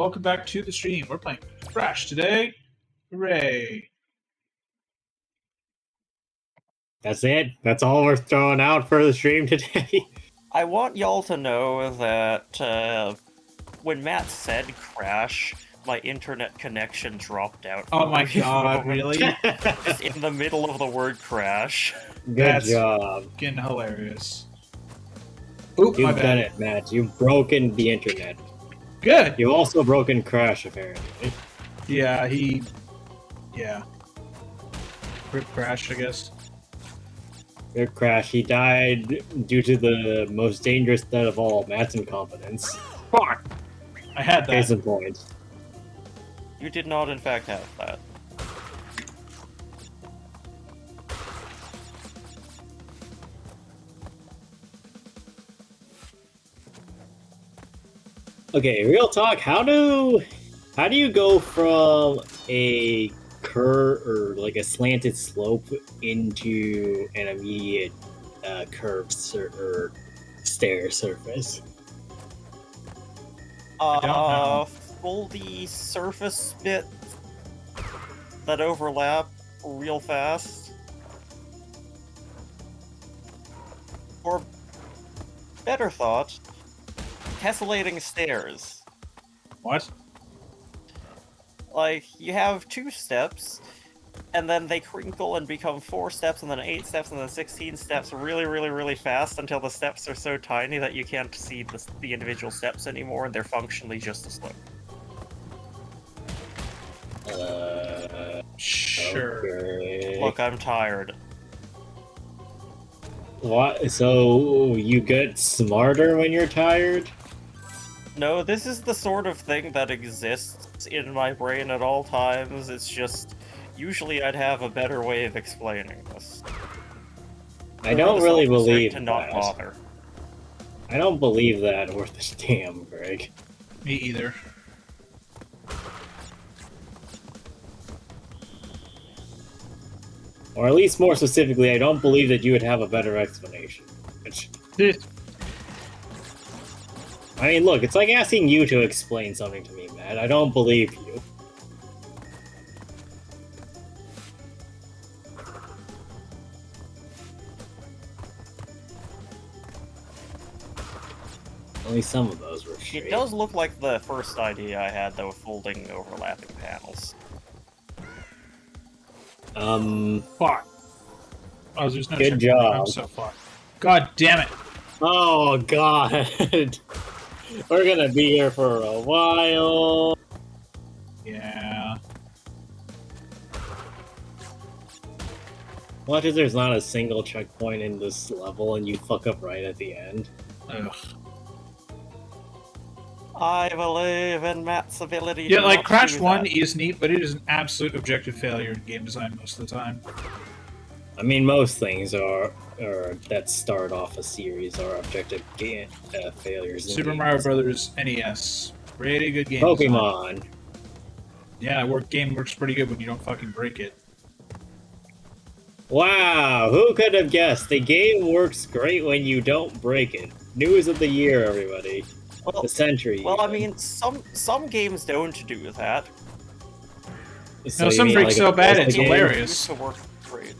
Welcome back to the stream. We're playing Crash today. Hooray. That's it. That's all we're throwing out for the stream today. I want y'all to know that when Matt said Crash, my internet connection dropped out. Oh my god, really? Just in the middle of the word Crash. Good job. Fucking hilarious. Oop, my You've bad. done it, Matt. You've broken the internet. Good. You've also broken Crash, apparently. Yeah, Yeah. Rip Crash, I guess. Good Crash. He died due to the most dangerous death of all, Matt's incompetence. Fuck! I had that. Case in point. You did not, in fact, have that. Okay, real talk. How do you go from a curve or like a slanted slope into an immediate curved or stair surface? don't know. Pull the surface bit that overlap real fast. Or, better thought, tessellating stairs. What? Like, you have 2 steps, and then they crinkle and become 4 steps, and then 8 steps, and then 16 steps really, really, really fast until the steps are so tiny that you can't see the individual steps anymore, and they're functionally just a slope. Sure. Okay. Look, I'm tired. What? So you get smarter when you're tired? No, this is the sort of thing that exists in my brain at all times. It's just, usually I'd have a better way of explaining this. I don't really Self-respect believe to not that. bother. I don't believe that worth a damn, Greg. Me either. Or at least more specifically, I don't believe that you would have a better explanation. I mean, look, it's like asking you to explain something to me, Matt. I don't believe you. Only some of those were straight. It does look like the first idea I had, though, folding overlapping panels. Fuck. Oh, there's no Good checkpoint. job. I'm so fucked. God damn it. Oh, God. We're gonna be here for a while. Yeah. Watch as there's not a single checkpoint in this level and you fuck up right at the end. Ugh. I believe in Matt's ability Yeah, to like not Crash do 1 that. is neat, but it is an absolute objective failure in game design most of the time. I mean, most things are that start off a series are objective failures. in Super games. Mario Brothers NES. Pretty good game design. Pokemon. Yeah, game works pretty good when you don't fucking break it. Wow, who could have guessed? The game works great when you don't break it. News of the year, everybody. Well, The century. well, I even. mean, some games don't do that. So No, you some mean break like so a bad Zelda it's game? hilarious. Used to work great.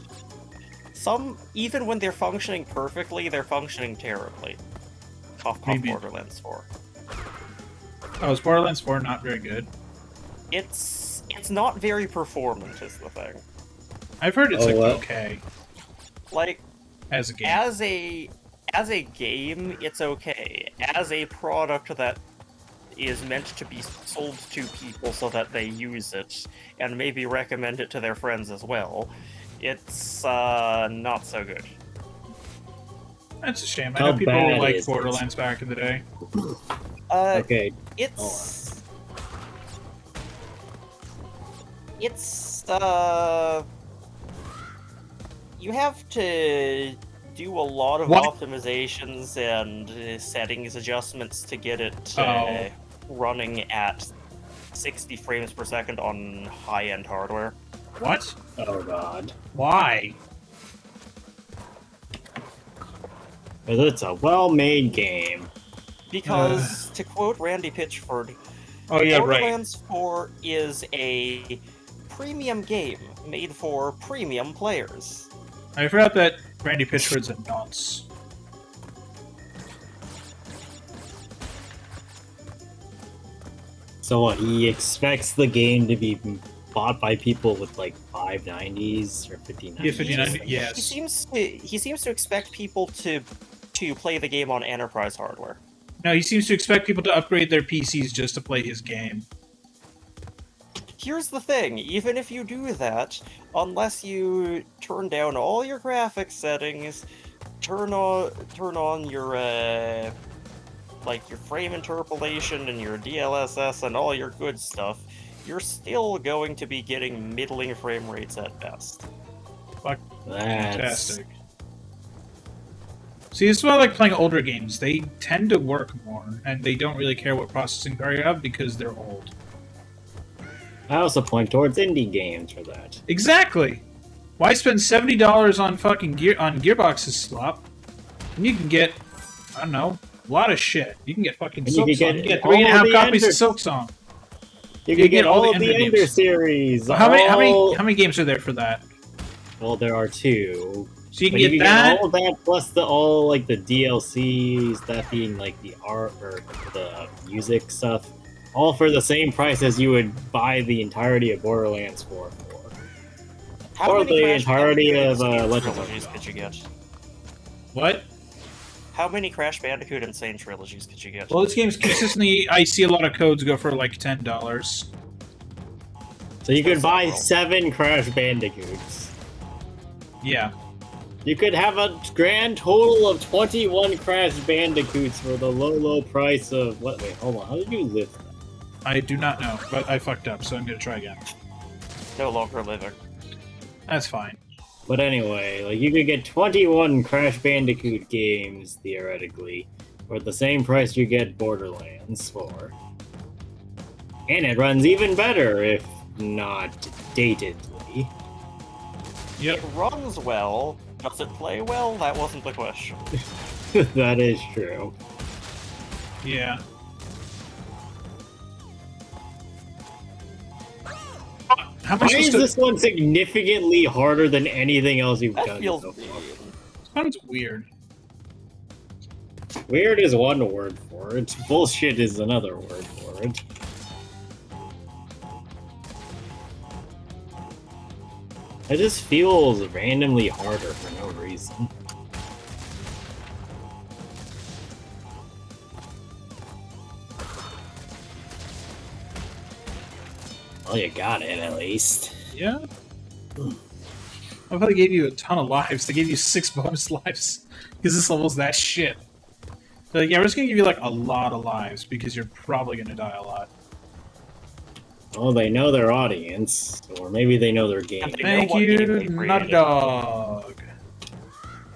Some, even when they're functioning perfectly, they're functioning terribly. Cough, What do you cough, mean? Borderlands 4. Oh, is Borderlands 4 not very good? It's not very performant, is the thing. I've heard it's Oh, like what? okay Like, as a game. as a game, it's okay. As a product that is meant to be sold to people so that they use it, and maybe recommend it to their friends as well, it's not so good. That's a shame. I How know people bad liked is it? Borderlands back in the day. Okay. It's you have to do a lot of What? optimizations and settings adjustments to get it Oh. running at 60 frames per second on high-end hardware. What? Oh god. Why? Because it's a well-made game. Because, to quote Randy Pitchford, Oh yeah, right. Borderlands 4 is a premium game made for premium players. I forgot that Randy Pitchford's a nonce. So what? He expects the game to be bought by people with like 590s or 5090s. Yeah, 5090. Yes. He seems to expect people to play the game on enterprise hardware. No, he seems to expect people to upgrade their PCs just to play his game. Here's the thing, even if you do that, unless you turn down all your graphics settings, turn on your like your frame interpolation and your DLSS and all your good stuff, you're still going to be getting middling frame rates at best. Fuck, fantastic. See, this is why I like playing older games. They tend to work more, and they don't really care what processing power you have because they're old. I also point towards indie games for that. Exactly. Why spend $70 on fucking Gearbox's slop? And you can get, I don't know, a lot of shit. You can get fucking Silk Song. You can get 3.5 copies of Silk Song. You can get all of the Ender series. Well, how many games are there for that? Well, there are 2. So you can get that, all of that plus all like the DLCs, that being like the art or the music stuff, all for the same price as you would buy the entirety of Borderlands 4 for. Or the entirety of Legend trilogies could you get? What? How many Crash Bandicoot Insane trilogies could you get? Well, this game's consistently, I see a lot of codes go for like $10. So you could buy 7 Crash Bandicoots. Yeah. You could have a grand total of 21 Crash Bandicoots for the low price of what? Wait, hold on. How did you live that? I do not know, but I fucked up, so I'm gonna try again. No longer living. That's fine. But anyway, like you could get 21 Crash Bandicoot games theoretically for the same price you get Borderlands for, and it runs even better if not datedly. Yep. It runs well. Does it play well? That wasn't the question. That is true. Yeah. How Why is this one significantly harder than anything else you've done so far? Sounds weird. Weird is one word for it. Bullshit is another word for it. It just feels randomly harder for no reason. Well, you got it at least. Yeah. I thought they gave you a ton of lives. They gave you 6 bonus lives because this level's that shit. They're like, yeah, we're just gonna give you like a lot of lives because you're probably gonna die a lot. Well, they know their audience, or maybe they know their game. Thank you, not dog.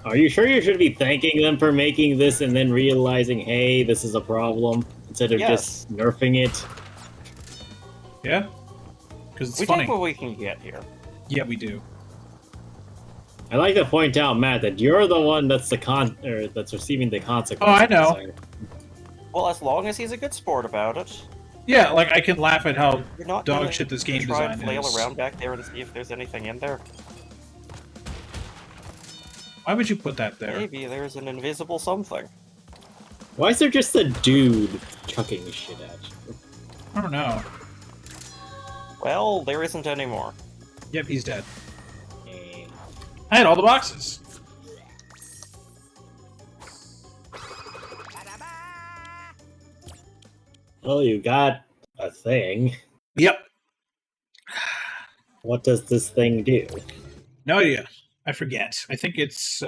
Are you sure you should be thanking them for making this and then realizing, hey, this is a problem, instead of just nerfing it? Yeah? Because it's we funny. take what we can get here. Yeah, we do. I like to point out, Matt, that you're the one that's that's receiving the consequences. Oh, I know. Well, as long as he's a good sport about it. Yeah, like I can laugh at how You're not dog shit this game try design and flail is. around back there and see if there's anything in there. Why would you put that there? Maybe there's an invisible something. Why is there just a dude chucking shit at you? I don't know. Well, there isn't anymore. Yep, he's dead. And I had all the boxes. well, you got a thing. Yep. What does this thing do? No idea. I forget. I think it's,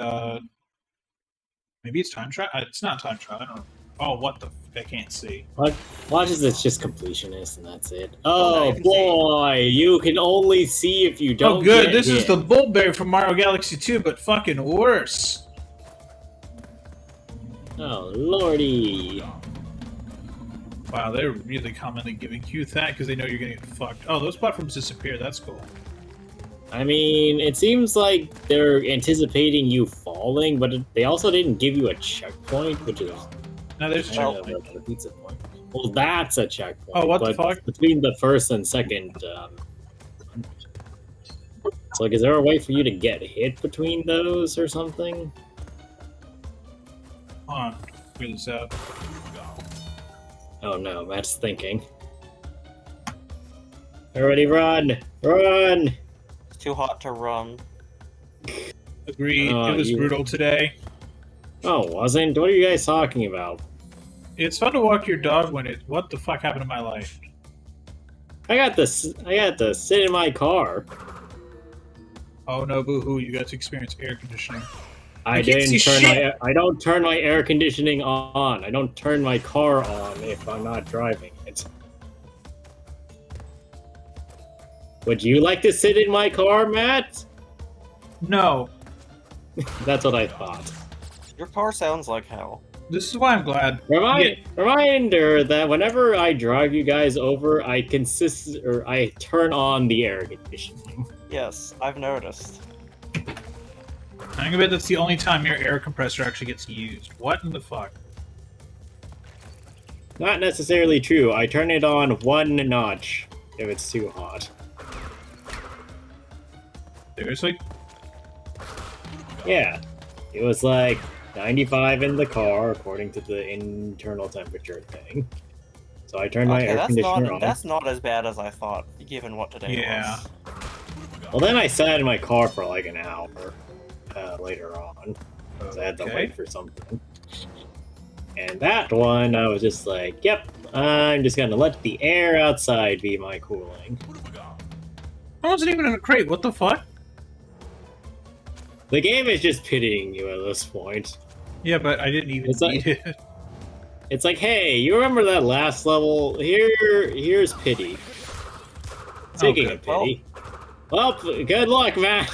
maybe it's time trial? It's not time trial. I don't know. Oh, what the f- I can't see. Watch as it's just completionist and that's it. Oh, Oh I can boy, you can only see if you don't Oh, good. get This is hit. the Bullberry from Mario Galaxy 2, but fucking worse. Oh lordy. Wow, they're really commonly giving you that because they know you're gonna get fucked. Oh, those platforms disappear. That's cool. I mean, it seems like they're anticipating you falling, but they also didn't give you a checkpoint, which is Now there's a kind of checkpoint. like a pizza point. Well, that's a checkpoint. Oh, what the but fuck? between the first and second, so like, is there a way for you to get hit between those or something? Hold on. Figure this out. Oh no, Matt's thinking. Everybody run! Run! It's too hot to run. Agreed. Oh, It was you- brutal today. Oh, wasn't? What are you guys talking about? It's fun to walk your dog when it. What the fuck happened to my life? I got this. I got to sit in my car. Oh no, boo hoo! You got to experience air conditioning. I You can't didn't see turn shit! I don't turn my air conditioning on. I don't turn my car on if I'm not driving it. Would you like to sit in my car, Matt? No, That's what I thought. Your car sounds like hell. this is why I'm glad. Reminder that whenever I drive you guys over, I turn on the air conditioning. Yes, I've noticed. I bet that's the only time your air compressor actually gets used. What in the fuck? Not necessarily true. I turn it on one notch if it's too hot. Seriously? Yeah. It was like 95 in the car, according to the internal temperature thing. So I turned my Okay, air conditioner on. that's not as bad as I thought, given what today Yeah. was. Well, then I sat in my car for like an hour later on. Because I had to Okay. wait for something. And that one, I was just like, yep, I'm just gonna let the air outside be my cooling. I wasn't even in a crate. What the fuck? The game is just pitying you at this point. Yeah, but I didn't even It's like- need it. It's like, hey, you remember that last level? Here's pity. Speaking good. of pity. Well, good luck, man.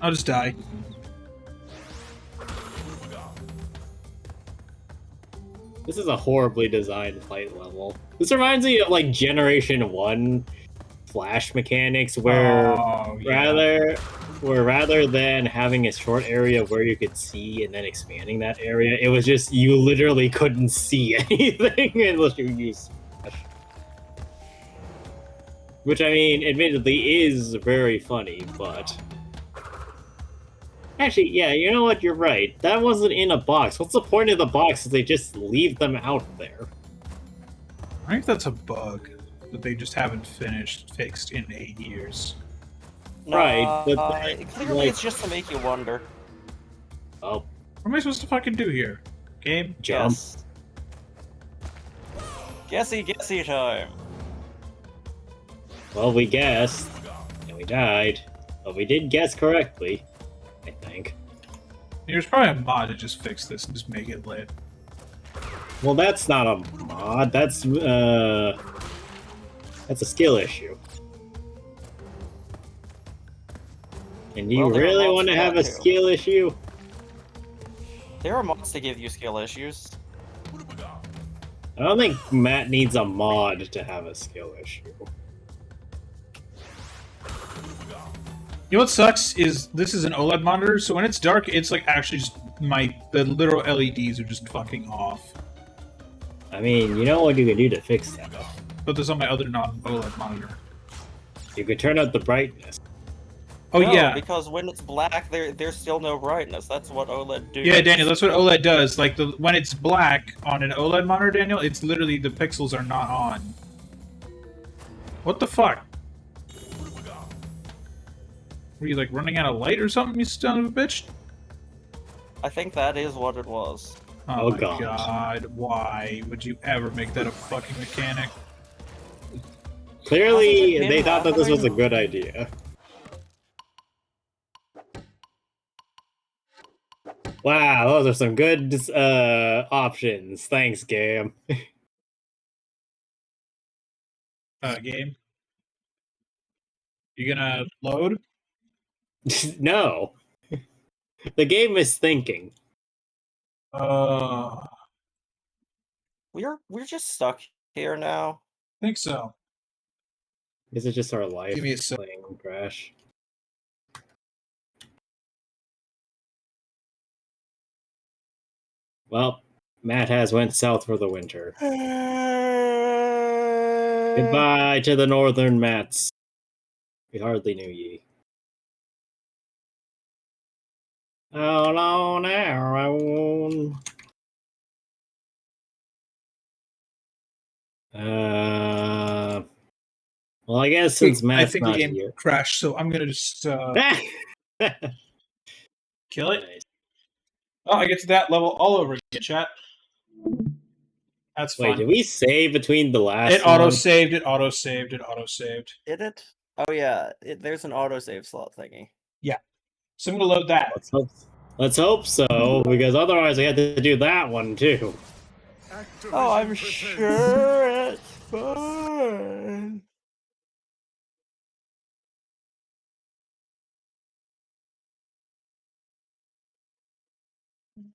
I'll just die. This is a horribly designed fight level. This reminds me of like Generation 1 Flash mechanics where Oh, yeah. rather than having a short area where you could see and then expanding that area, it was just you literally couldn't see anything unless you used Flash. Which, I mean, admittedly is very funny, but... Actually, yeah, you know what, you're right. That wasn't in a box. What's the point of the box if they just leave them out there? I think that's a bug that they just haven't fixed in 8 years. Right, but clearly like- it's just to make you wonder. Oh, What am I supposed to fucking do here? Game? jump. Yes. Guessy time. Well, we guessed, and we died. But we did guess correctly, I think. There's probably a mod to just fix this and just make it lit. Well, that's not a mod. That's a skill issue. And do you Well, there are really mods want to for have that, a too. skill issue? There are mods to give you skill issues. I don't think Matt needs a mod to have a skill issue. You know what sucks is this is an OLED monitor, so when it's dark, it's like actually just the literal LEDs are just fucking off. I mean, you know what you can do to fix that? Put this on my other non-OLED monitor. You could turn up the brightness. Oh No, yeah, because when it's black, there's still no brightness. That's what OLED do. yeah, Daniel. That's what OLED does. Like when it's black on an OLED monitor, Daniel, it's literally the pixels are not on. What the fuck? Were you like running out of light or something, you son of a bitch? I think that is what it was. Oh, Oh, my God. god, why would you ever make that a fucking mechanic? Clearly, Hasn't it they been thought that this was a happening? good idea. Wow, those are some good options. Thanks, game. Game? You gonna load? No. The game is thinking. I We're just stuck here now. think so. This is just our life Give me a sec. playing Crash. Well, Matt has went south for the winter. Goodbye to the northern Mats. We hardly knew ye. Out on our own. Well, I guess since I Matt's think the not game here. crashed, so I'm gonna just kill it. Nice. Oh, I get to that level all over again, chat. That's Wait, fun. did we save between the last It one? auto-saved, it auto-saved, it auto-saved. Did it? Oh yeah, there's an autosave slot thingy. Yeah. So I'm gonna load that. Let's hope so, because otherwise we had to do that one too. Oh, I'm sure it's fun.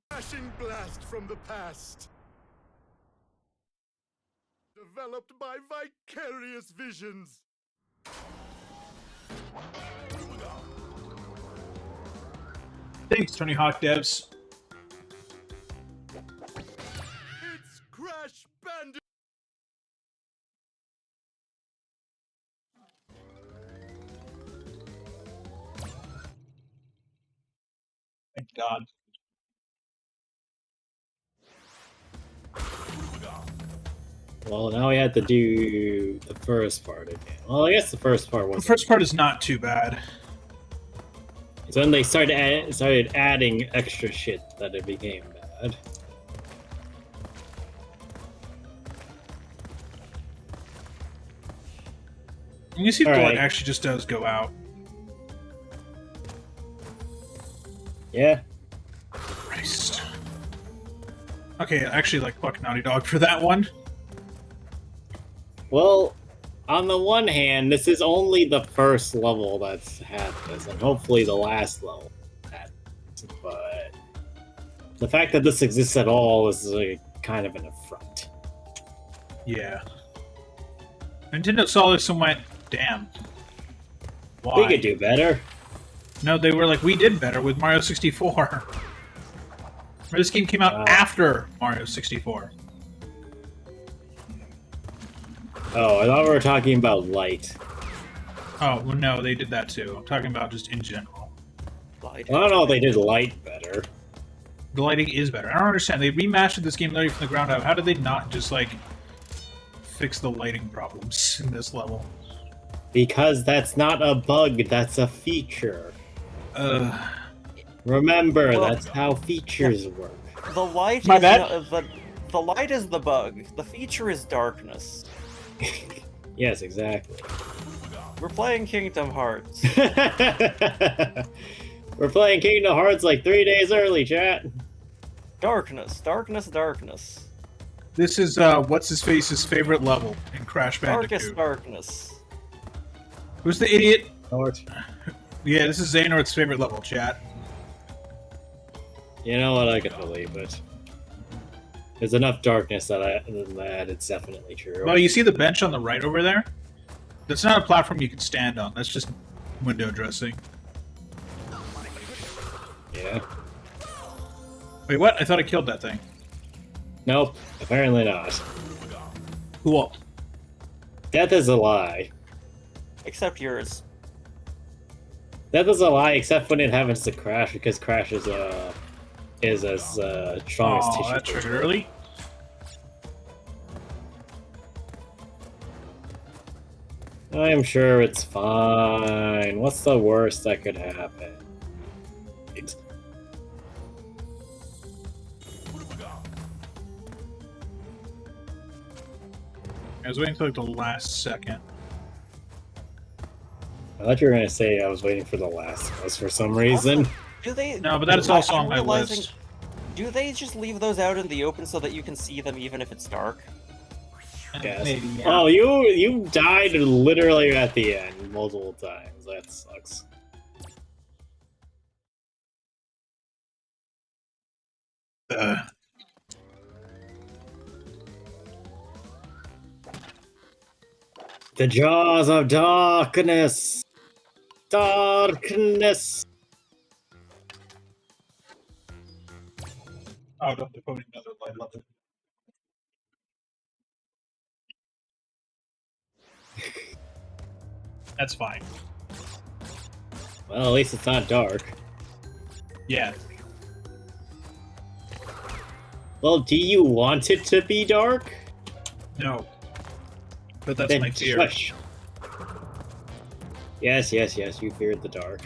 Crashing blast from the past. Developed by vicarious visions. Thanks, Tony Hawk devs. It's Crash Bandicoot. Thank God. Well, now we have to do the first part again. Well, I guess the first part The was first part is not too bad. It's when they started adding extra shit that it became bad. You see if the All light right. actually just does go out. Yeah. Christ. Okay, I actually like fuck Naughty Dog for that one. Well, on the one hand, this is only the first level that's had this, and hopefully the last level had this, but the fact that this exists at all is kind of an affront. Yeah. Nintendo saw this and went, damn. Why? We could do better. No, they were like, we did better with Mario 64. This game came out after Mario 64. Oh, I thought we were talking about light. Oh, well, no, they did that too. I'm talking about just in general. I don't know if they did light better. The lighting is better. I don't understand. They remastered this game literally from the ground up. How did they not just, like, fix the lighting problems in this level? Because that's not a bug, that's a feature. Uh, Remember, Well, that's how features work. The light My is bad. the light is the bug. The feature is darkness. Yes, exactly. We're playing Kingdom Hearts. We're playing Kingdom Hearts like 3 days early, chat. Darkness, darkness, darkness. this is, what's-his-face's favorite level in Crash Darkest Bandicoot. darkness. Who's the idiot? Nort. Yeah, this is Xehanort's favorite level, chat. You know what? I can believe it. There's enough darkness that it's definitely true. Well, you see the bench on the right over there? That's not a platform you can stand on. That's just window dressing. Yeah. Wait, what? I thought I killed that thing. Nope. Apparently not. Cool. Death is a lie. Except yours. Death is a lie, except when it happens to Crash, because Crash is as strong as Oh, tissue. that triggered early. I am sure it's fine. What's the worst that could happen? I was waiting until like the last second. I thought you were gonna say I was waiting for the last boss for some reason. Also, do they? No, but that is also I'm on my realizing- list. Do they just leave those out in the open so that you can see them even if it's dark? Guess. Maybe, yeah. Oh, you died literally at the end multiple times. That sucks. The jaws of darkness. Darkness. Oh, don't devote another light. Love it. That's fine. Well, at least it's not dark. Yeah. Well, do you want it to be dark? No. But that's Then my fear. shush. Yes, you feared the dark.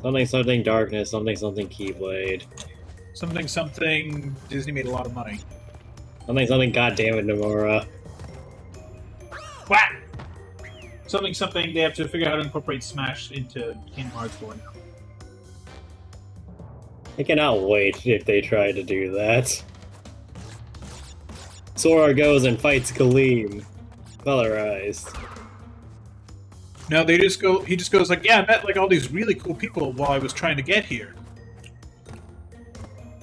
Something darkness, something Keyblade. Something. Disney made a lot of money. Something goddammit Nomura. Whack! Something. They have to figure out how to incorporate Smash into Kingdom Hearts 4 now. I cannot wait if they try to do that. Sora goes and fights Galeem. Colorized. No, they just go. He just goes like, "Yeah, I met like all these really cool people while I was trying to get here."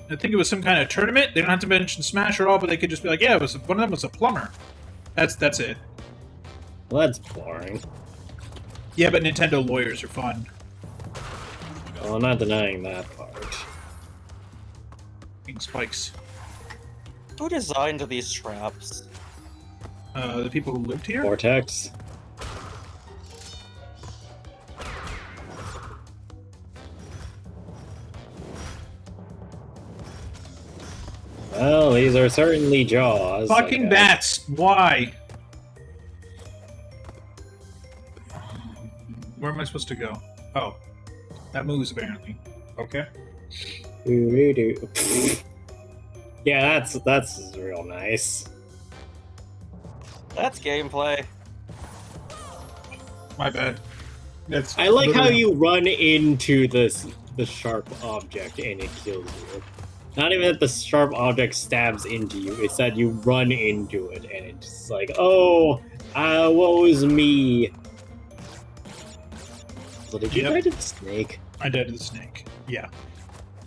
I think it was some kind of tournament. They don't have to mention Smash at all, but they could just be like, "Yeah, it was one of them was a plumber." That's it. Well, that's boring. Yeah, but Nintendo lawyers are fun. Well, I'm not denying that part. King Spikes. Who designed these traps? The people who lived here. Vortex. Well, these are certainly Jaws. Fucking bats! Why? Where am I supposed to go? Oh, that moves apparently. Okay. Yeah, that's real nice. That's gameplay. My bad. That's. I like how literally- you run into the sharp object and it kills you. Not even that the sharp object stabs into you, it's that you run into it and it's just like, oh, woe is me. So did you Yep. die to the snake? I died to the snake. Yeah.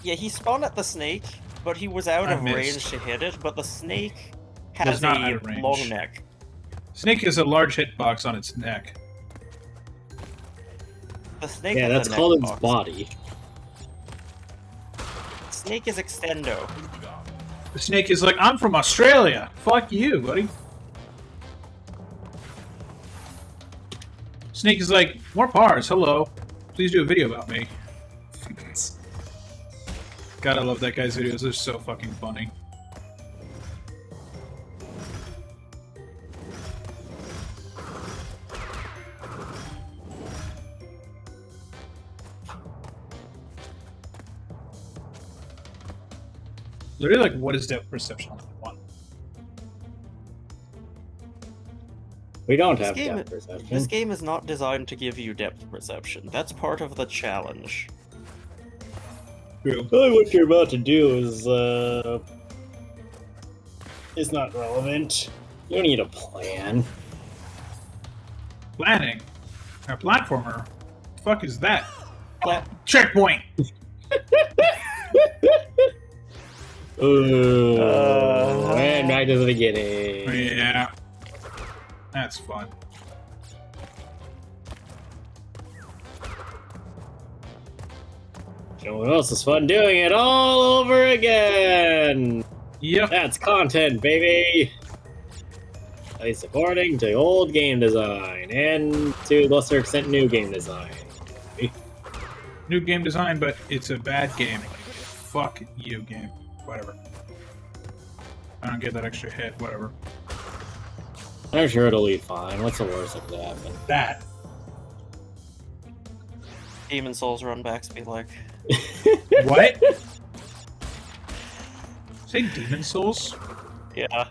Yeah, he spawned at the snake, but he was out I of missed. range to hit it, but the snake Was has not out a of range. long neck. Snake has a large hitbox on its neck. The snake Yeah, has that's a called neck its box. body. Snake is extendo. The snake is like, I'm from Australia. Fuck you, buddy. Snake is like, more pars. Hello. Please do a video about me. God, I love that guy's videos. They're so fucking funny. Literally, like, what is depth perception on that one? We don't This have game- depth perception. This game is not designed to give you depth perception. That's part of the challenge. True. Really, what you're about to do is not relevant. You don't need a plan. Planning. A platformer. The fuck is that? Pla- Checkpoint! Ooh, and back to the beginning. Yeah. That's fun. You know what else is fun? Doing it all over again! Yep. That's content, baby! At least according to old game design, and to a lesser extent new game design. New game design, but it's a bad game. Fuck you, game. Whatever. I don't get that extra hit. Whatever. I'm sure it'll be fine. What's the worst that could happen? That. Demon Souls runbacks be like. What? Say Demon Souls? Yeah.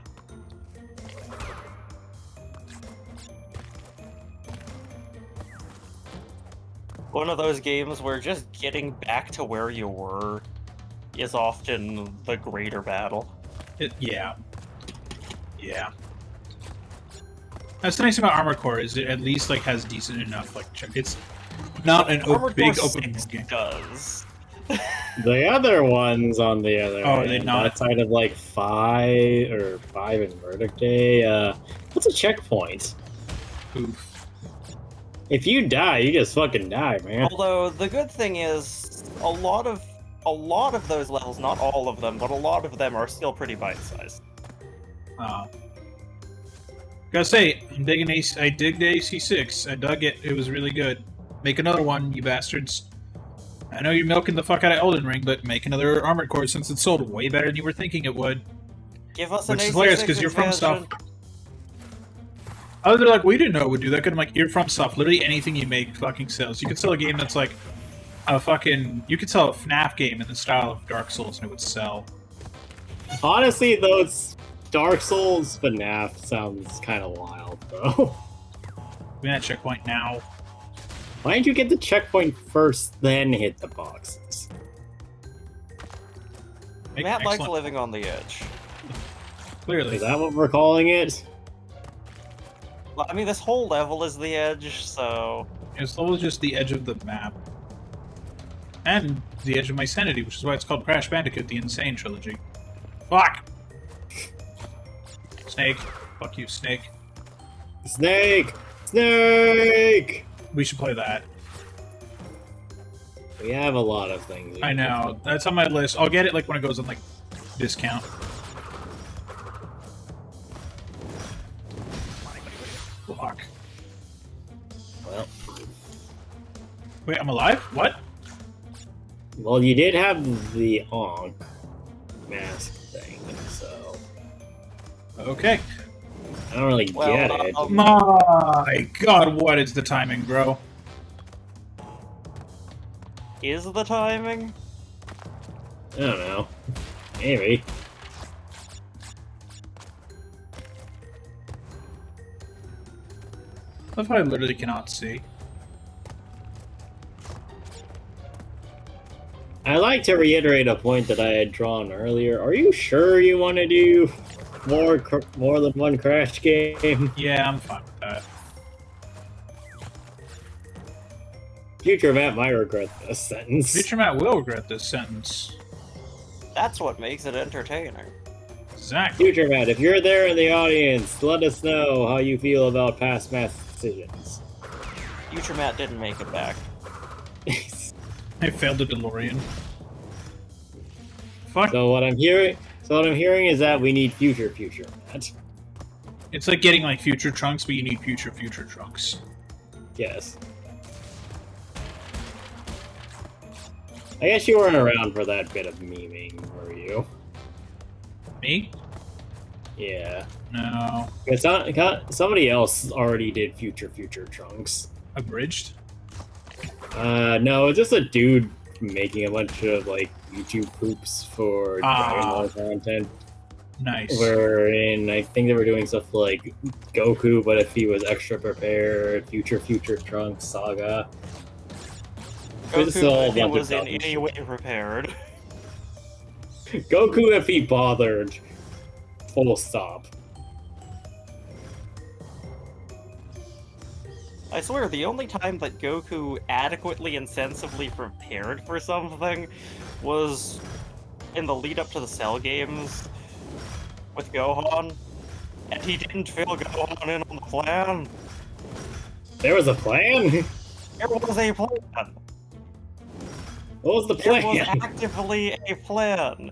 One of those games where just getting back to where you were is often the greater battle. Yeah. Yeah. That's nice about Armored Core is it at least like has decent enough like it's not an Armored big Core open 6 world game. does. The other ones, on the other Oh, hand, they not? outside of like 5 in Verdict Day, what's a checkpoint? Oof. If you die, you just fucking die, man. Although the good thing is a lot of a lot of those levels, not all of them, but a lot of them are still pretty bite-sized. Gotta say, I'm digging I dig the AC6. I dug it. It was really good. Make another one, you bastards. I know you're milking the fuck out of Elden Ring, but make another Armored Core since it sold way better than you were thinking it would. Give us an Which is AC6 hilarious because you're from stuff. Oh, they're like, we didn't know it would do that. Cause I'm like, you're from stuff. Literally anything you make fucking sells. You could sell a game that's like a fucking. You could sell a FNAF game in the style of Dark Souls and it would sell. Honestly, though, it's Dark Souls FNAF sounds kind of wild, though. We're at checkpoint now. Why didn't you get the checkpoint first, then hit the boxes? Matt likes Excellent. living on the edge. Clearly. Is that what we're calling it? Well, I mean, this whole level is the edge, so... This level is just the edge of the map. And the edge of my sanity, which is why it's called Crash Bandicoot, the Insane Trilogy. Fuck! Snake. Fuck you, Snake. Snake! Snake! We should play that. We have a lot of things. I know. That's on my list. I'll get it like when it goes on like discount. Fuck. Well, Wait, I'm alive? What? well, you did have the Ankh mask thing, so Okay. I don't really Well, get it. My god, what is the timing, bro? Is the timing? I don't know. Maybe. Love how I literally cannot see. I like to reiterate a point that I had drawn earlier. Are you sure you want to do more than one Crash game? Yeah, I'm fine with that. Future Matt might regret this sentence. Future Matt will regret this sentence. That's what makes it entertaining. Exactly. Future Matt, if you're there in the audience, let us know how you feel about past math decisions. Future Matt didn't make it back. I failed the DeLorean. Fuck. So what I'm hearing is that we need future Matt. It's like getting like future Trunks, but you need future Trunks. Yes. I guess you weren't around for that bit of memeing, were you? Me? Yeah. No. Somebody else already did future Trunks. Abridged? No, it's just a dude making a bunch of like YouTube poops for Dragon Ball content. Nice. Wherein I think they were doing stuff like Goku, but if he was extra prepared, future Trunks saga. It's all a Goku, if he bunch of was in dumb any shit. way prepared. Goku if he bothered. Full stop. I swear, the only time that Goku adequately and sensibly prepared for something was in the lead up to the Cell games with Gohan, and he didn't fill Gohan in on the plan. There was a plan? There was a plan. What was the There plan? was actively a plan.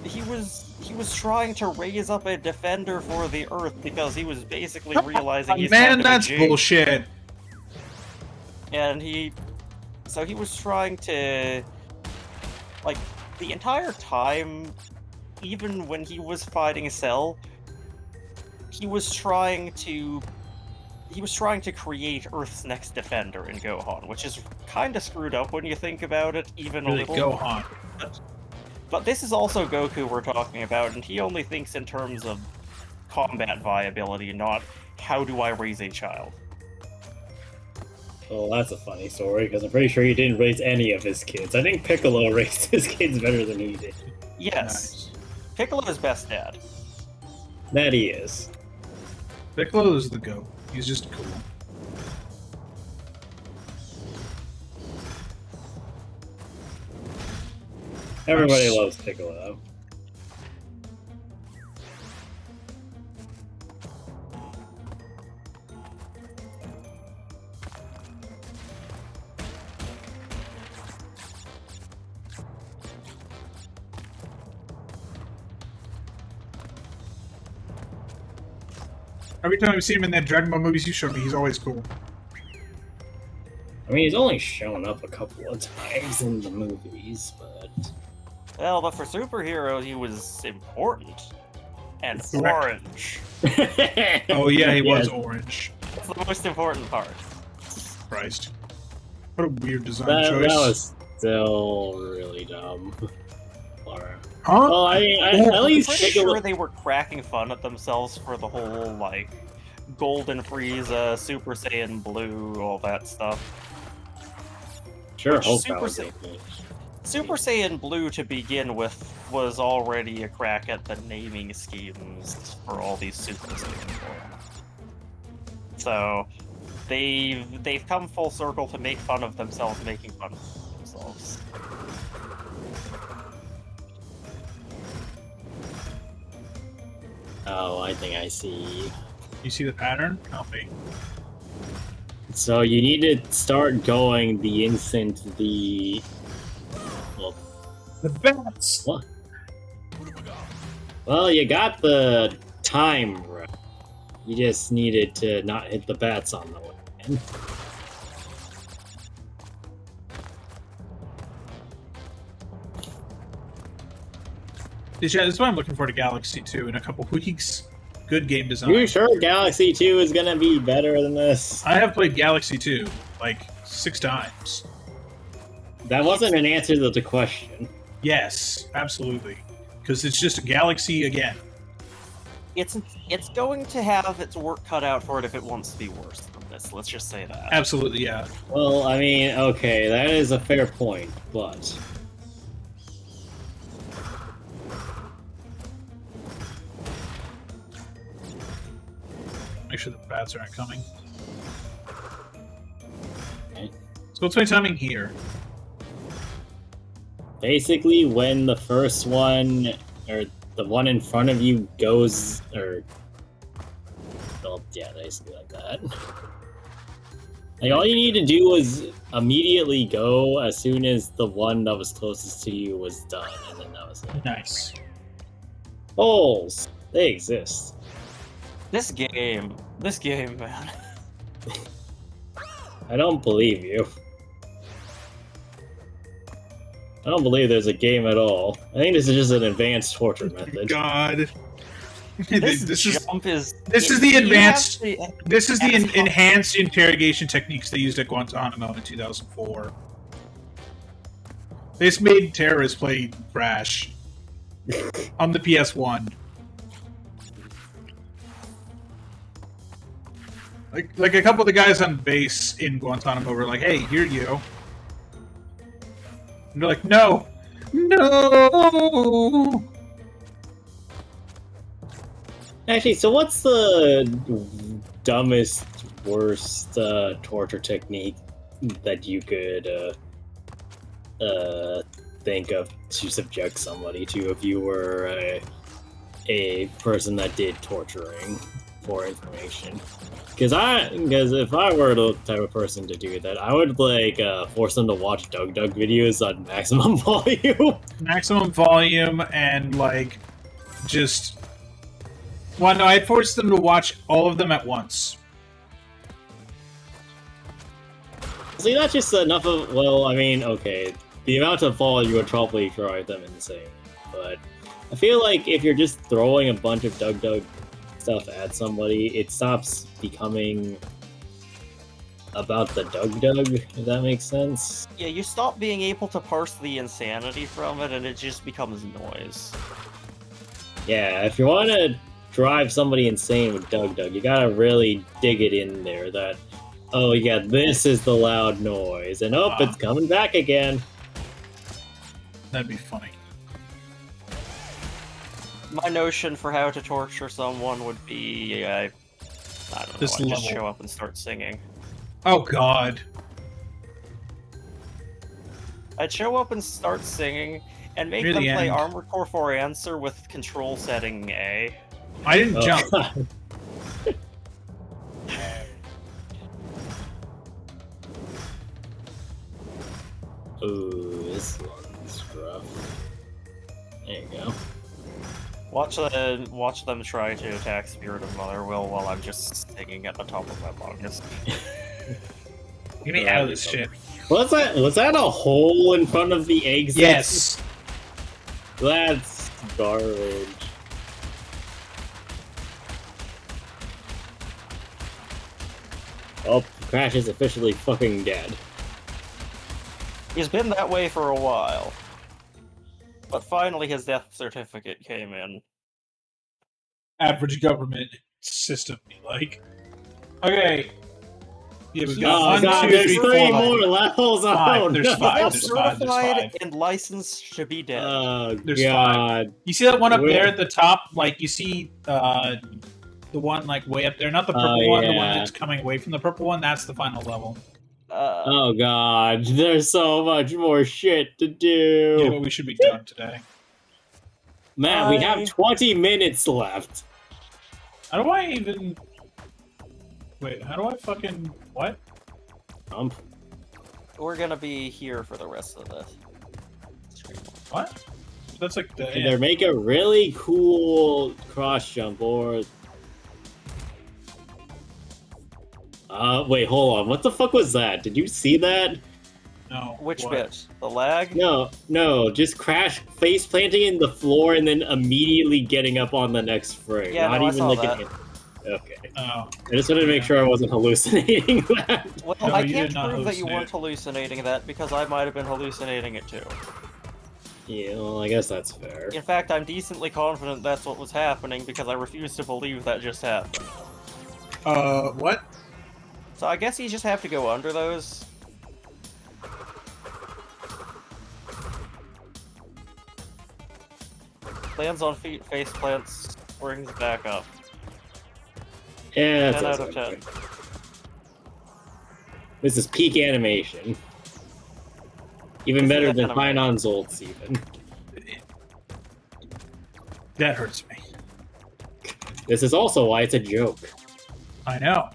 He was trying to raise up a defender for the Earth because he was basically realizing he's Man, kind of a that's G. bullshit. And he was trying to, like, the entire time, even when he was fighting Cell, he was trying to create Earth's next defender in Gohan, which is kind of screwed up when you think about it, even Really, a little. Gohan. But this is also Goku we're talking about, and he only thinks in terms of combat viability, not how do I raise a child. Well, that's a funny story, because I'm pretty sure he didn't raise any of his kids. I think Piccolo raised his kids better than he did. Yes, Piccolo is best dad. That he is. Piccolo is the GOAT. He's just cool. Everybody Nice. loves Piccolo. Every time I've seen him in that Dragon Ball movies you showed me, he's always cool. I mean, he's only shown up a couple of times in the movies, but Well, but for superheroes, he was important. And Correct. orange. Oh yeah, he was Yes. orange. That's the most important part. Christ. What a weird design that choice. was still really dumb. Laura. Huh? Well, I mean, Oh, at least Pretty take a sure look. they were cracking fun at themselves for the whole, like, Golden Frieza, Super Saiyan Blue, all that stuff. Sure, Which hope Super that was Saiyan- okay. Super Saiyan Blue, to begin with, was already a crack at the naming schemes for all these Super Saiyan forms. So, they've come full circle to make fun of themselves making fun of themselves. Oh, I think I see. You see the pattern? Help me. So you need to start going the instant the. Well, The bats! what? Well, you got the time right. You just needed to not hit the bats on the way. Yeah, that's what I'm looking for to Galaxy 2 in a couple weeks. Good game design. You sure Galaxy 2 is gonna be better than this? I have played Galaxy 2 like 6 times. That wasn't an answer to the question. Yes, absolutely. Because it's just a Galaxy again. It's going to have its work cut out for it if it wants to be worse than this. Let's just say that. Absolutely, yeah. Well, I mean, okay, that is a fair point, but Make sure the bats aren't coming. Okay. So what's my timing here? basically when the first one, or the one in front of you goes, or... Well, yeah, basically like that. Like, all you need to do is immediately go as soon as the one that was closest to you was done, and then that was it. Nice. Holes! They exist. This game, man. I don't believe you. I don't believe there's a game at all. I think this is just an advanced torture method. God. This is jump is. this is the you have advanced- to- this is the As- enhanced interrogation techniques they used at Guantanamo in 2004. They just made terrorists play Crash on the PS1. Like a couple of the guys on base in Guantanamo were like, "Hey, here you go." And they're like, "No, no." Actually, so what's the dumbest, worst torture technique that you could think of to subject somebody to if you were a person that did torturing for information? Because if I were the type of person to do that, I would like force them to watch Doug videos on maximum volume. Maximum volume and like just. Well, no, I'd force them to watch all of them at once. See, that's just enough of. Well, I mean, okay, the amount of volume would probably drive them insane, but I feel like if you're just throwing a bunch of Doug stuff at somebody, it stops becoming about the Doug, if that makes sense. Yeah, you stop being able to parse the insanity from it, and it just becomes noise. Yeah, if you want to drive somebody insane with Doug, you gotta really dig it in there that, oh yeah, this is the loud noise, and oh, it's coming back again. That'd be funny. My notion for how to torture someone would be, I don't know, This I'd just level. show up and start singing. Oh God. I'd show up and start singing, and make Near them the play end. Armored Core 4 Answer with control setting A. I didn't Oh. jump. Ooh, this one's rough. There you go. Watch them try to attack Spirit of Motherwill while I'm just singing at the top of my lungs. Get me out of this shit. Was that a hole in front of the egg? Yes. That's garbage. Oh, Crash is officially fucking dead. He's been that way for a while. But finally his death certificate came in. Average government system, like. Okay. Yeah, we've Oh got god, 1, 2, there's 3, 3 4. more levels! Five. Oh, There's no. five. He's There's five. There's certified five. and licensed to be dead. Oh There's god. You see that one up Where- there at the top? Like, you see the one, like, way up there? Not the purple Oh, one, the one yeah. that's coming away from the purple one. That's the final level. Oh god, there's so much more shit to do. Yeah, but we should be done today. Man, we have 20 minutes left. How do I even... Wait, how do I fucking... What? We're gonna be here for the rest of this. What? That's like the... Can there make a really cool cross jump or... wait, hold on. What the fuck was that? Did you see that? No. Which what? bit? The lag? No, just Crash face planting in the floor and then immediately getting up on the next frame. Yeah, Not no, I even saw like that. an... Okay. Oh. I just wanted to make sure I wasn't hallucinating that. Well, No, I you can't did not prove that you hallucinate weren't it. hallucinating that because I might have been hallucinating it too. Yeah, well, I guess that's fair. In fact, I'm decently confident that's what was happening because I refuse to believe that just happened. What? So I guess you just have to go under those. Lands on feet, face plants, springs back up. Yeah, 10 that's out of 10. This is peak animation. Even This is better than animation. Pine on Zolt's even. That hurts me. This is also why it's a joke. I know.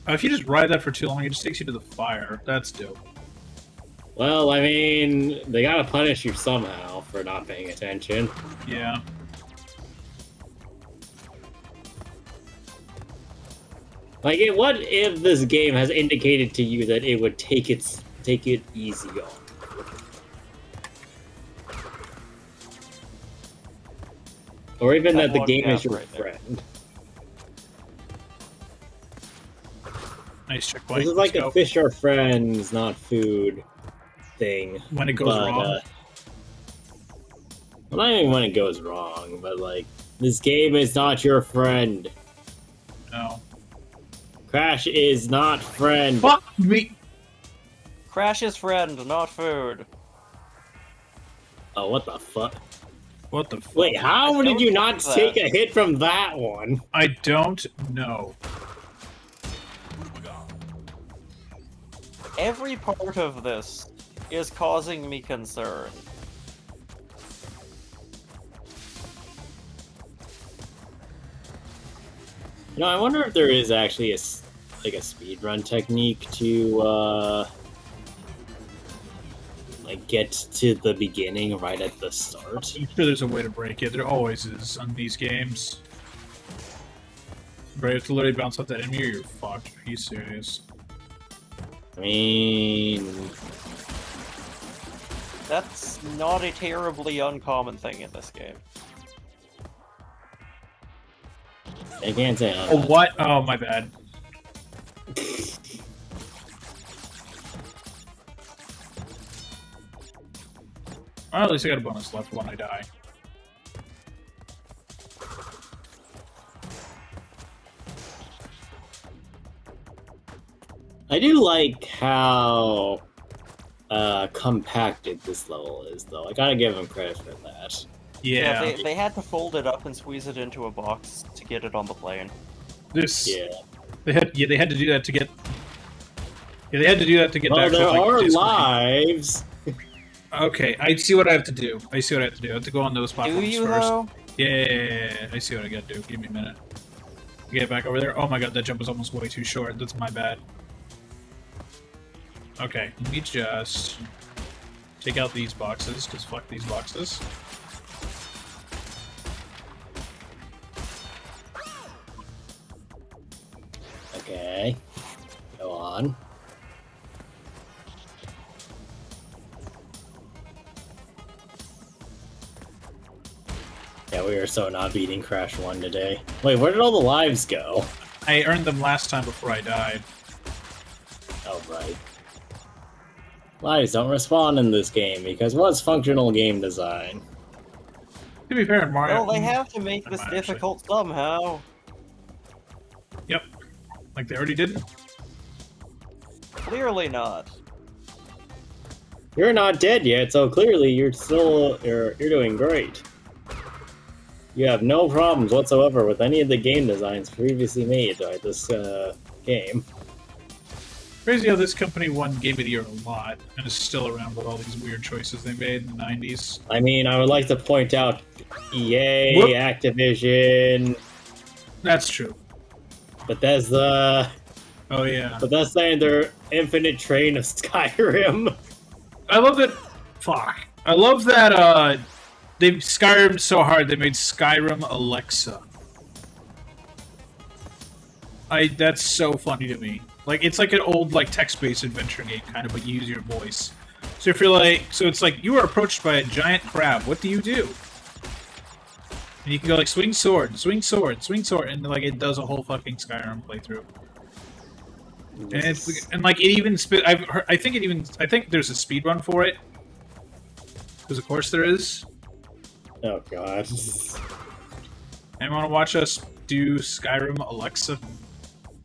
If you just ride that for too long, it just takes you to the fire. That's dope. Well, I mean, they gotta punish you somehow for not paying attention. Yeah. Like, what if this game has indicated to you that it would take it easy on? Or even That that the one game is gap your right there. friend. Nice checkpoint. This is Let's like go. a fish are friends, not food thing. When it goes wrong. Well, not even when it goes wrong, but like, this game is not your friend. No. Crash is not friend. Fuck me! Crash's friend, not food. Oh, what the fuck? What the fuck? Wait, how I did don't you get not that. take a hit from that one? I don't know. Every part of this is causing me concern. You know, I wonder if there is actually a speedrun technique to like get to the beginning right at the start. I'm sure there's a way to break it. There always is on these games. Bro, you have to literally bounce off that enemy or you're fucked. Are you serious? I mean, That's not a terribly uncommon thing in this game. I can't say. Oh, what? Oh, my bad. Well, at least I got a bonus left when I die. I do like how compacted this level is, though. I gotta give them credit for that. Yeah. They had to fold it up and squeeze it into a box to get it on the plane. This. Yeah. They had to do that to get. Yeah, they had to do that to get. Well, the there actual, like, are disc lives. Okay, I see what I have to do. I see what I have to do. I have to go on those platforms Do you first. though? Yeah, I see what I gotta do. Give me a minute. Get back over there. Oh my god, that jump was almost way too short. That's my bad. Okay, let me just take out these boxes, because fuck these boxes. Okay. Go on. Yeah, we are so not beating Crash 1 today. Wait, where did all the lives go? I earned them last time before I died. Oh, right. Lives don't respawn in this game because what's functional game design? To be fair, in Mario. Well, they have to make Never this mind, actually. difficult somehow. Yep. Like they already did. Clearly not. You're not dead yet, so clearly you're still you're doing great. You have no problems whatsoever with any of the game designs previously made by this game. Crazy how this company won Game of the Year a lot and is still around with all these weird choices they made in the 90s. I mean, I would like to point out EA, Whoop. Activision, That's true. Bethesda, Oh yeah. Bethesda and their infinite train of Skyrim. I love that. Fuck. I love that. They Skyrim so hard they made Skyrim Alexa. That's so funny to me. Like it's like an old like text-based adventure game kind of, but you use your voice. So if you're like, so it's like you are approached by a giant crab. What do you do? And you can go like swing sword, swing sword, swing sword, and like it does a whole fucking Skyrim playthrough. And it's and like it even spit. I think there's a speed run for it. Because of course there is. Oh god. Anyone want to watch us do Skyrim Alexa?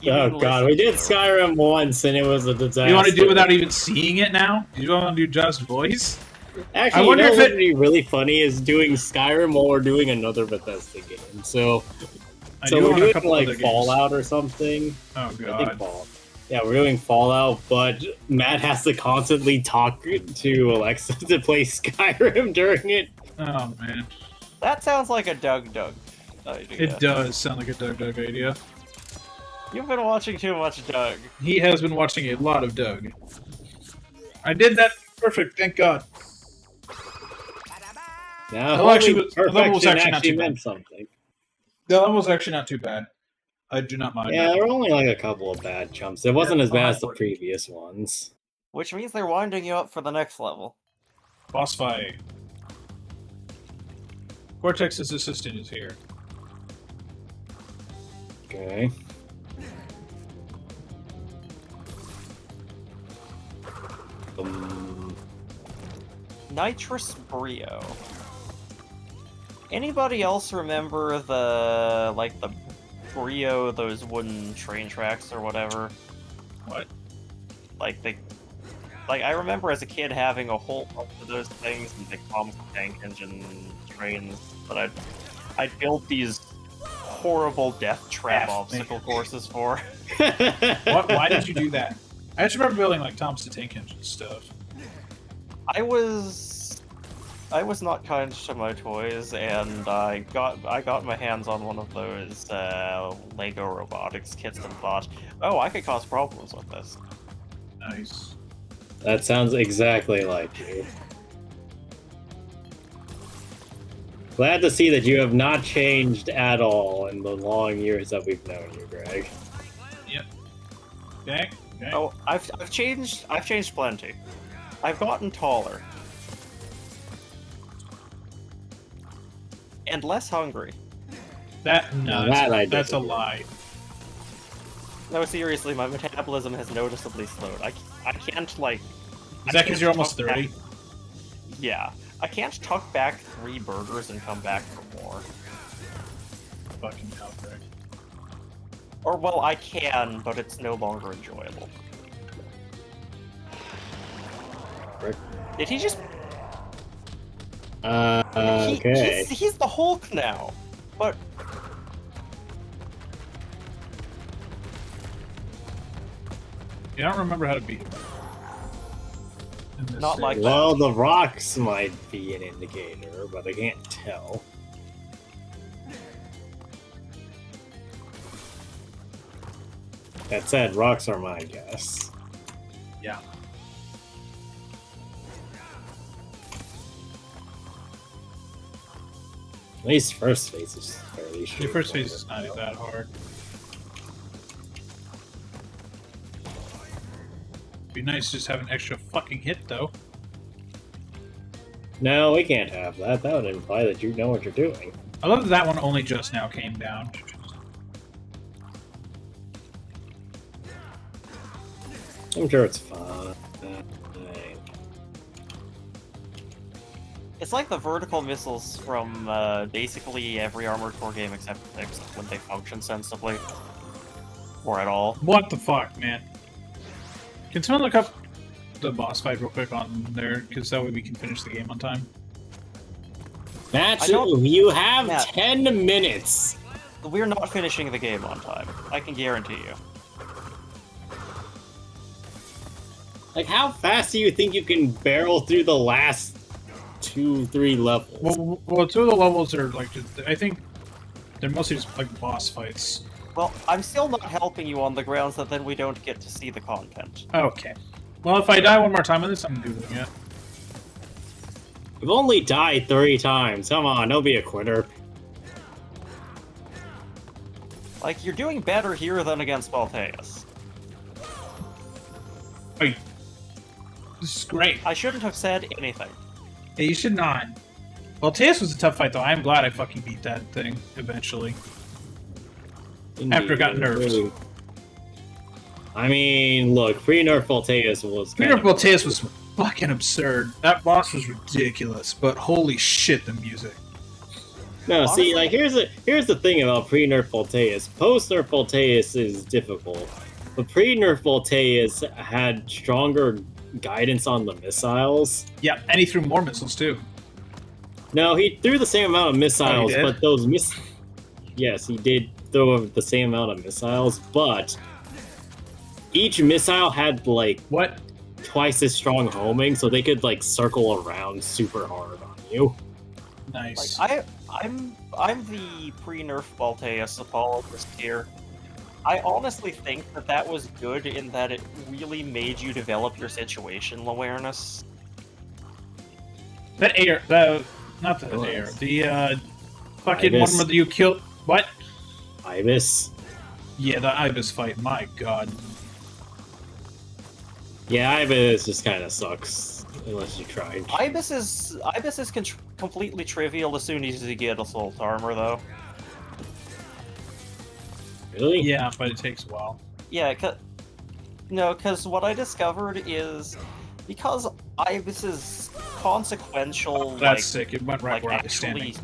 Oh god, we did Skyrim once and it was a disaster. You want to do it without even seeing it now? You don't want to do just voice? Actually, I wonder you know if what it- would be really funny is doing Skyrim while we're doing another Bethesda game. So I do we're want a doing couple like other games. Fallout or something. Oh I think god. Fallout. Yeah, we're doing Fallout, but Matt has to constantly talk to Alexa to play Skyrim during it. Oh man. That sounds like a Doug idea. It does sound like a Doug idea. You've been watching too much Doug. He has been watching a lot of Doug. I did that perfect, thank god. Now, Well, actually, perfection that was actually not too bad. meant something. No, that was actually not too bad. I do not mind. Yeah, there were only like a couple of bad jumps. It wasn't as bad as the previous ones. Which means they're winding you up for the next level. Boss fight. Cortex's assistant is here. Okay. Nitrous Brio. Anybody else remember the Brio, those wooden train tracks or whatever? What? Like I remember as a kid having a whole bunch of those things and they come from tank engine trains, but I built these horrible death trap obstacle courses for. Why did you do that? I just remember building like Tom's the Tank Engine stuff. I was not kind to my toys, and I got my hands on one of those Lego robotics kits and thought, oh, I could cause problems with this. Nice. That sounds exactly like you. Glad to see that you have not changed at all in the long years that we've known you, Greg. Yep. Okay. Okay. Oh, I've changed plenty. I've gotten taller. And less hungry. That that's a lie. No, seriously, my metabolism has noticeably slowed. I can't, like... Is that because you're almost 30? Yeah. I can't tuck back 3 burgers and come back for more. Fucking hell, Greg. Or, well, I can, but it's no longer enjoyable. Did he just... Okay. He's the Hulk now! But... Yeah, I don't remember how to beat him. In this Not series. like that. Well, the rocks might be an indicator, but I can't tell. That said, rocks are my guess. Yeah. At least first phase is fairly Your short. first phase is not that hard. Be nice to just have an extra fucking hit, though. No, we can't have that. That would imply that you know what you're doing. I love that that one only just now came down. I'm sure it's fine. It's like the vertical missiles from basically every Armored Core game except 6 when they function sensibly. Or at all. What the fuck, man? Can someone look up the boss fight real quick on there? Because that way we can finish the game on time. Matsu, you have Matt. 10 minutes! We're not finishing the game on time. I can guarantee you. Like, how fast do you think you can barrel through the last 2-3 levels? Well, two of the levels are like, I think they're mostly just like boss fights. Well, I'm still not helping you on the grounds that then we don't get to see the content. Okay. Well, if I die one more time on this, I'm doing it. You've only died 3 times. Come on, don't be a quitter. Like, you're doing better here than against Balteus. Wait. This is great. I shouldn't have said anything. Yeah, you should not. Well, Teus was a tough fight, though. I'm glad I fucking beat that thing eventually. After it got nerfed. I mean, look, pre-nerf Volteus was Pre-nerf Balteus was fucking absurd. That boss was ridiculous, but holy shit, the music. No, Honestly, see, like, here's the thing about pre-nerf Volteus. Post-nerf Volteus is difficult, but pre-nerf Volteus had stronger guidance on the missiles. Yeah, and he threw more missiles, too. No, he threw the same amount of missiles, did? but those Yes, he did throw the same amount of missiles, but each missile had, like, What? twice as strong homing, so they could, like, circle around super hard on you. Nice. Like, I'm the pre-nerf Balteus apologist here. I honestly think that that was good in that it really made you develop your situational awareness. That air, not the air, the, fucking Ibis. one where you killed, what? Ibis. Yeah, the Ibis fight, my god. Yeah, Ibis just kind of sucks, unless you tried. Ibis is completely trivial as soon as you get assault armor, though. Really? Yeah, but it takes a while. Yeah, because what I discovered is because Ibis's consequential, That's sick, it went right like where I was standing.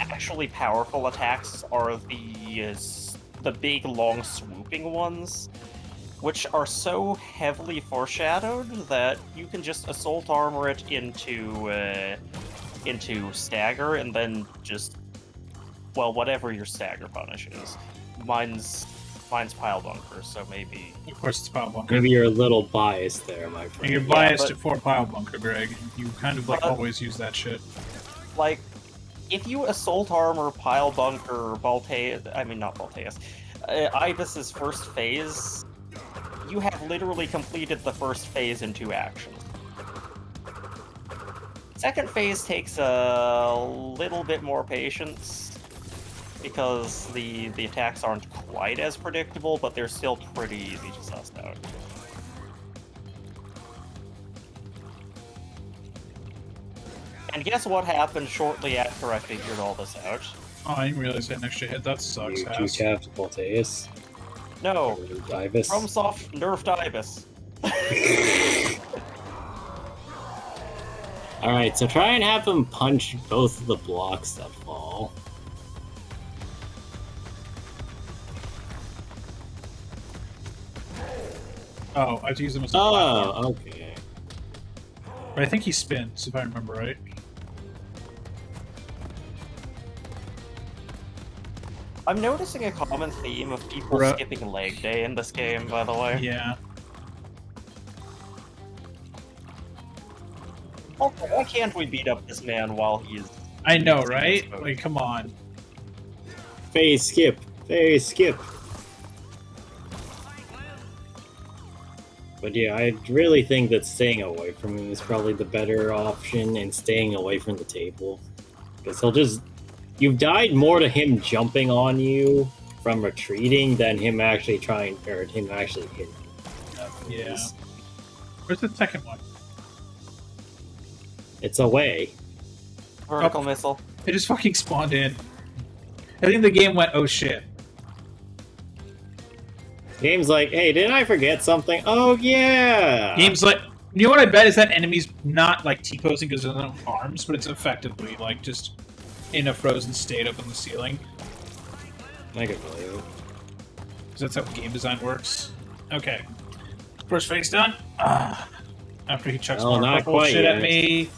actually powerful attacks are the big, long, swooping ones, which are so heavily foreshadowed that you can just assault armor it into stagger, and then just, well, whatever your stagger punish is. Mine's pile bunker, so maybe. Of course, it's pile bunker. Maybe you're a little biased there, my And friend. you're biased but- for pile bunker, Greg. You kind of like But- always use that shit. Like, if you assault armor, pile bunker, not Balteus, Ibis's first phase, you have literally completed the first phase in 2 actions. Second phase takes a little bit more patience, because the attacks aren't quite as predictable, but they're still pretty easy to suss out. And guess what happened shortly after I figured all this out? Oh, I didn't realize that extra hit. That sucks You ass. tapped Volteus. No, Ibis. FromSoft nerfed Ibis. Alright, so try and have him punch both of the blocks that fall. Oh, I have to use them as a platform. Oh, okay. But I think he spins, if I remember right. I'm noticing a common theme of people Bruh. skipping leg day in this game, by the way. Yeah. Also, why can't we beat up this man while he's... I know, right? Like, come on. Phase skip. Phase skip. But yeah, I really think that staying away from him is probably the better option, and staying away from the table. Because he'll just... You've died more to him jumping on you from retreating than him actually hitting you. Yeah. Where's the second one? It's away. Vertical Oh. missile. It just fucking spawned in. I think the game went, oh shit. Game's like, hey, didn't I forget something? Oh yeah. Game's like, you know what I bet is that enemy's not like T-posing because of their own arms, but it's effectively like just in a frozen state up on the ceiling. I can believe it. Because that's how game design works. Okay. First face done. Ah. After he chucks Oh, more not purple quite shit yet. at me.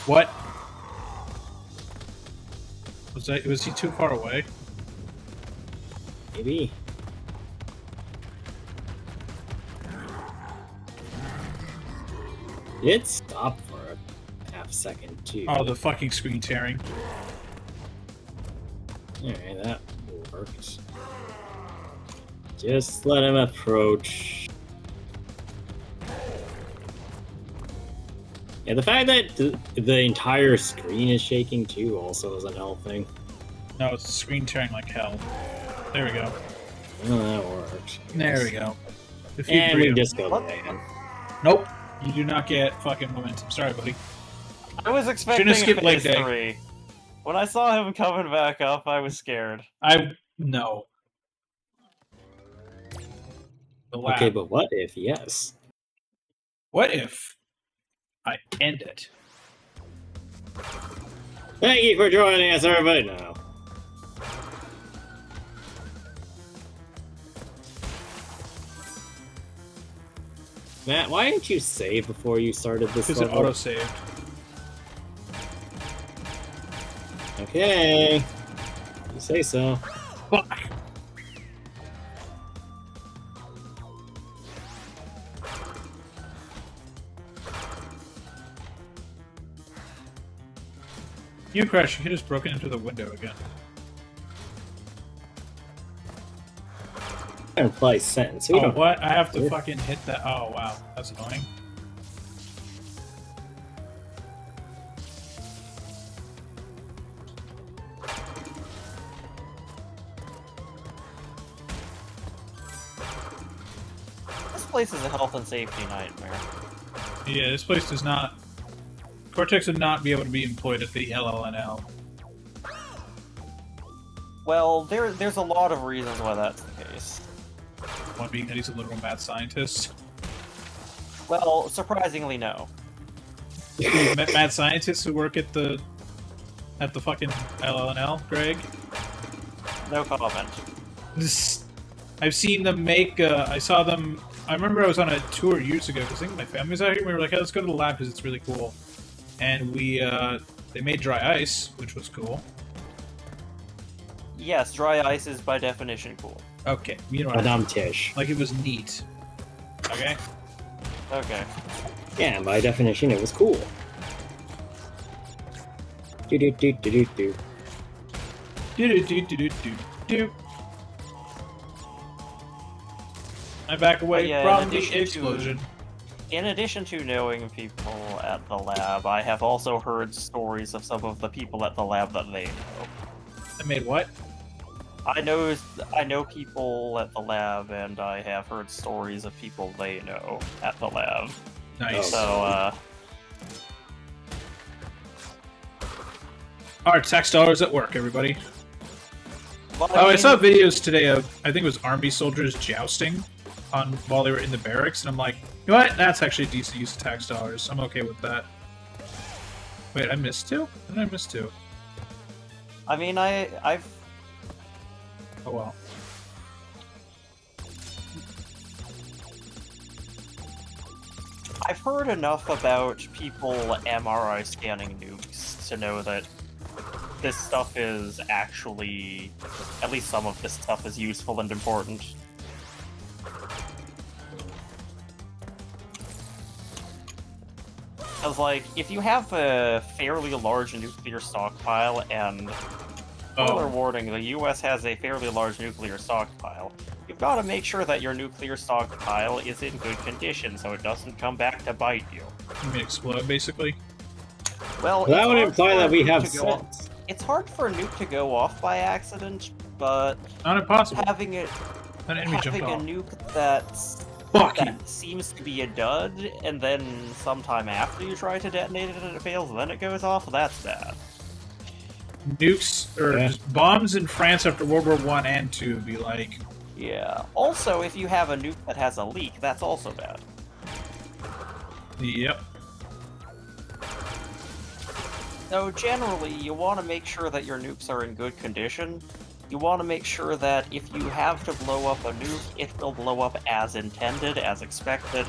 What? Was he too far away? Maybe. It stopped for a half second too. Oh, the fucking screen tearing. Alright, that worked. Just let him approach. Yeah, the fact that the entire screen is shaking too also isn't helping. No, it's screen tearing like hell. There we go. Oh, that worked. There we go. Defeat And we Brio. just go What? land. Nope. You do not get fucking momentum. Sorry, buddy. I was expecting Shouldn't have skipped leg phase day. 3. When I saw him coming back up, I was scared. No. The lab. Okay, but what if yes? What if I end it? Thank you for joining us, everybody. No. Matt, why didn't you save before you started this Because it level? auto-saved. Okay. You say so. Fuck. You crash, you just broken into the window again. Implies sentence. We Oh, don't. what? I have to fucking hit that. Oh, wow. That's annoying. This place is a health and safety nightmare. Yeah, this place does not... Cortex would not be able to be employed at the LLNL. Well, there's a lot of reasons why that's the case. One being that he's a literal mad scientist. Well, surprisingly, no. Mad scientists who work at the fucking LLNL, Greg. No comment. I've seen them make. I saw them. I remember I was on a tour years ago because I think my family was out here. We were like, hey, let's go to the lab because it's really cool. And they made dry ice, which was cool. Yes, dry ice is by definition cool. Okay, you know what I mean. Madame Tish. Like it was neat. Okay. Okay. Yeah, and by definition, it was cool. Do do do do do do. Do do do do do do. I back away Yeah, from in the addition to- explosion. In addition to knowing people at the lab, I have also heard stories of some of the people at the lab that they know. I made what? I know people at the lab, and I have heard stories of people they know at the lab. Nice. So, Our tax dollars at work, everybody. well, Oh, I mean, saw videos today of, I think it was army soldiers jousting while they were in the barracks, and I'm like, you know what? That's actually a decent use of tax dollars. I'm okay with that. Wait, I missed two? When did I miss two? I mean, I've Oh well. I've heard enough about people MRI scanning nukes to know that this stuff is actually, at least some of this stuff is useful and important. Because, like, if you have a fairly large nuclear stockpile, and spoiler Oh, warning, the US has a fairly large nuclear stockpile, you gotta make sure that your nuclear stockpile is in good condition so it doesn't come back to bite you. You mean explode, basically? Well, That it's would hard imply for that a we nuke have to go off- sense. It's hard for a nuke to go off by accident, but Not impossible. having it That enemy jumped having a off. nuke that Fuck you. seems to be a dud, and then sometime after you try to detonate it and it fails, then it goes off, that's bad. Nukes, or Yeah. just bombs in France after World War I and II would be like... Yeah. Also, if you have a nuke that has a leak, that's also bad. Yep. So generally, you want to make sure that your nukes are in good condition. You want to make sure that if you have to blow up a nuke, it will blow up as intended, as expected,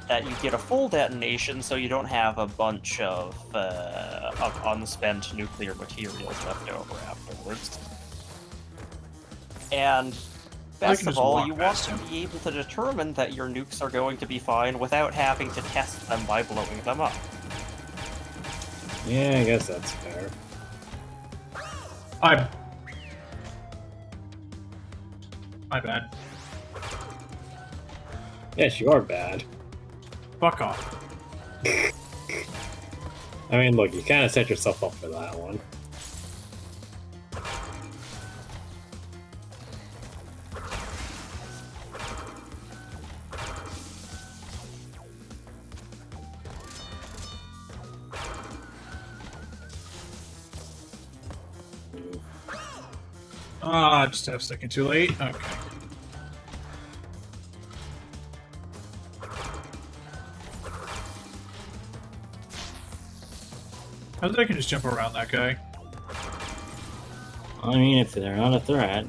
that you get a full detonation so you don't have a bunch of unspent nuclear materials left over afterwards. And best can of just all, walk you want past to him. be able to determine that your nukes are going to be fine without having to test them by blowing them up. Yeah, I guess that's fair. My bad. Yes, you are bad. Fuck off. I mean, look, you kind of set yourself up for that one. Ah, just half a second too late. Okay. I think I can just jump around that guy. I mean, if they're not a threat.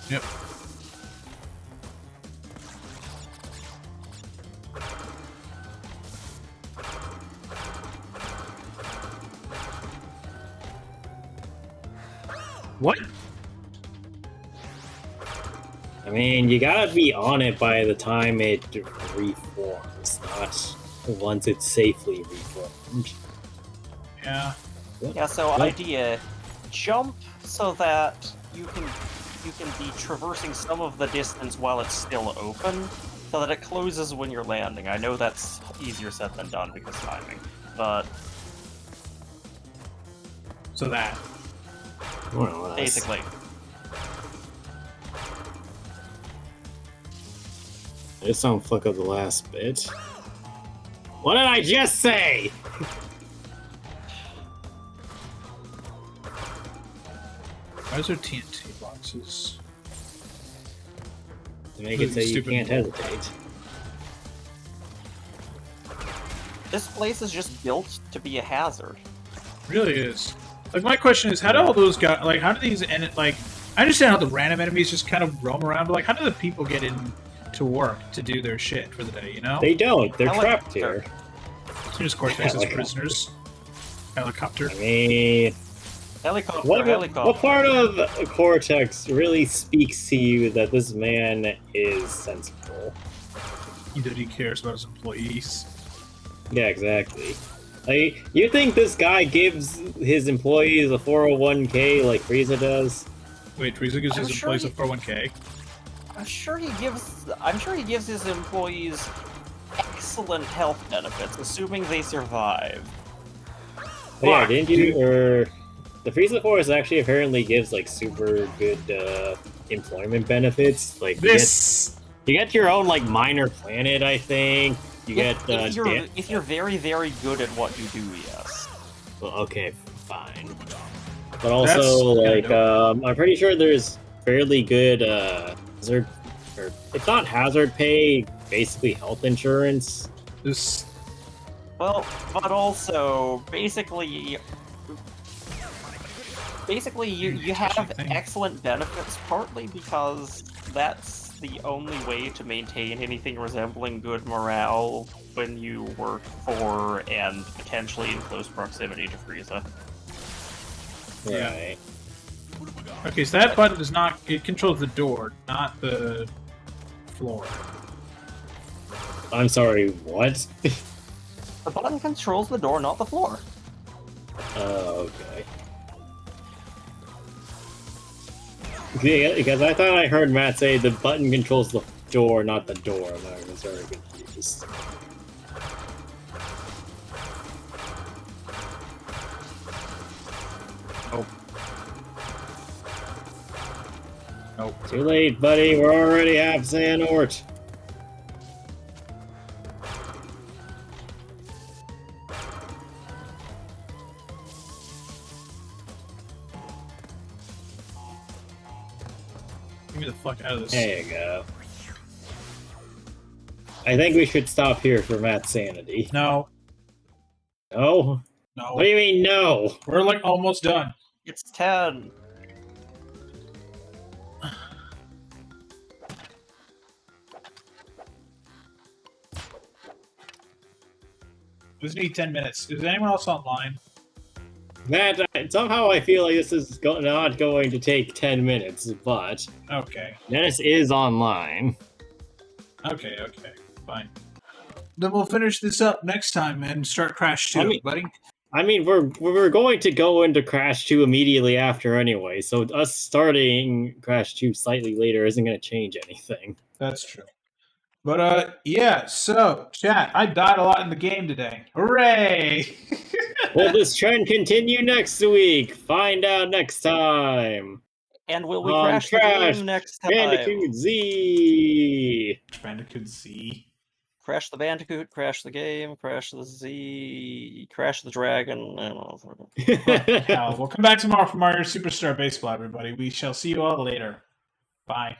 Yep. What? I mean, you gotta be on it by the time it reforms, not once it's safely reformed. Yeah. Yeah, so idea, jump so that you can be traversing some of the distance while it's still open, so that it closes when you're landing. I know that's easier said than done because timing, but So that. More or less. basically. I just don't fuck up the last bit. What did I just say? Why is there TNT boxes? To make it so you Stupid can't bull. hesitate. This place is just built to be a hazard. Really is. Like, my question is, how do all those guys, like, how do these, like, I understand how the random enemies just kind of roam around, but, like, how do the people get in to work to do their shit for the day, you know? They don't. They're Helicopter. trapped here. So just Cortex as Helicopter. prisoners. Helicopter. I mean, Helicopter, what helicopter. part of Cortex really speaks to you that this man is sensible? That he cares about his employees. Yeah, exactly. Like, you think this guy gives his employees a 401k like Frieza does? Wait, Frieza gives I'm his sure employees he- a 401k? I'm sure he gives his employees excellent health benefits, assuming they survive. But yeah, Fuck, didn't you? Or the Frieza Force actually apparently gives like super good employment benefits. Like you get your own like minor planet, I think. You get If you're very, very good at what you do, yes. well, okay, fine. But also, That's like, I'm pretty sure there's fairly good hazard, or it's not hazard pay, basically health insurance. This. Well, but also, basically you have Interesting thing. excellent benefits, partly because that's the only way to maintain anything resembling good morale when you work for and potentially in close proximity to Frieza. Yeah. Right. Okay, so that button does not. It controls the door, not the floor. I'm sorry, what? The button controls the door, not the floor. Oh, okay. Yeah, because I thought I heard Matt say the button controls the door, not the door, and I was very confused. Nope. Nope. Too late, buddy. We're already half Xehanort. Get me the fuck out of this. There you go. I think we should stop here for Matt's sanity. No. No? No. What do you mean, no? We're like almost done. It's 10. This need 10 minutes. Is anyone else online? Matt, somehow I feel like this is not going to take 10 minutes, but Okay. Dennis is online. Okay, fine. Then we'll finish this up next time and start Crash 2, buddy. I mean, we're going to go into Crash 2 immediately after anyway, so us starting Crash 2 slightly later isn't going to change anything. That's true. But, yeah, so, chat, I died a lot in the game today. Hooray! Will this trend continue next week? Find out next time. And will we On crash the Crash game next time? Bandicoot Z. Bandicoot Z. Crash the Bandicoot, crash the game, crash the Z, crash the dragon. I don't know. We'll come back tomorrow for Mario Superstar Baseball, everybody. We shall see you all later. Bye.